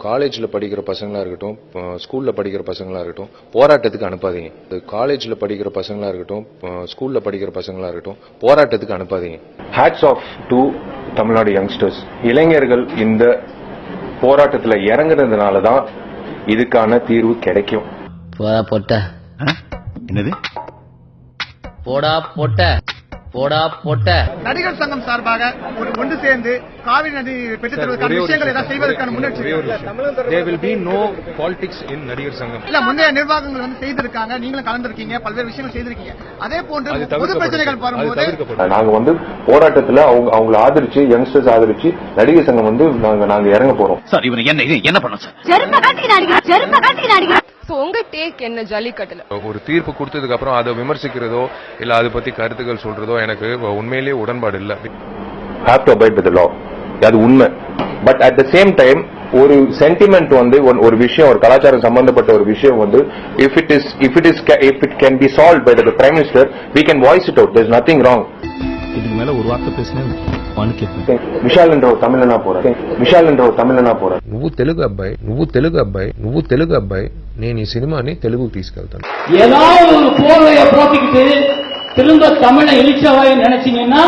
காலேஜ்ல படிக்கிற பசங்களா இருக்கட்டும், ஸ்கூல்ல படிக்கிற பசங்களா இருக்கட்டும், போராட்டத்துக்கு அனுப்பாதீங்க. காலேஜ்ல படிக்கிற பசங்களா இருக்கட்டும், ஸ்கூல்ல படிக்கிற பசங்களா இருக்கட்டும், போராட்டத்துக்கு அனுப்பாதீங்க. Hats off to Tamil Nadu youngsters. இளைஞர்கள் இந்த போராட்டத்தில் இறங்குறதுனால தான் இதுக்கான தீர்வு கிடைக்கும். என்னது போடா போட்ட நடிகர் சங்கம் சார்பாக ஒரு ஒன்று சேர்ந்து காவிரி நதி பெற்றுத் தருவதற்கான விஷயங்களை ஏதாவது செய்வதற்கான முன்னெடுப்பு. There will be no politics in நடிகர் சங்கம். இல்ல, முந்தைய நிர்வாகங்கள் வந்து செய்திருக்காங்க, நீங்களும் கலந்துருக்கீங்க, பல்வேறு விஷயங்கள் செய்திருக்கீங்க. அதே போன்று பொது பிரச்சனைகள் வரும்போது நாங்க வந்து போராட்டத்தில் அவங்களை ஆதரிச்சு, யங்ஸ்டர்ஸ் ஆதரிச்சு நடிகர் சங்கம் வந்து நாங்க இறங்க போறோம். சார் இவன் என்ன பண்ண சார்? உங்க டேக் என்ன ஜல்லிக்கட்டுல? ஒரு தீர்ப்பு கொடுத்ததுக்கு அப்புறம் அதை விமர்சிக்கிறதோ இல்ல அதை பத்தி கருத்துக்கள் சொல்றதோ எனக்கு உண்மையிலேயே உடன்பாடு இல்ல. Have to abide by the law. அது உண்மை. But at the same time ஒரு சென்டிமெண்ட் வந்து ஒரு விஷயம், ஒரு கலாச்சாரம் சம்பந்தப்பட்ட ஒரு விஷயம் வந்து if it can be solved by the prime minister, we can voice it out. There's nothing wrong. இதுக்கு மேல ஒரு வார்த்தை பேசினேன் விஷால் என்ற ஒரு தமிழனா போறேன். నువ్వు తెలుగు అబ్బాయి నేను ఈ సినిమాని తెలుగుకి తీసుకెళ్తాను. ஏதாவது ஒரு போர்வையை போட்டுக்கிட்டு திரும்ப தமிழை இழிச்சவாய் நினைச்சீங்கன்னா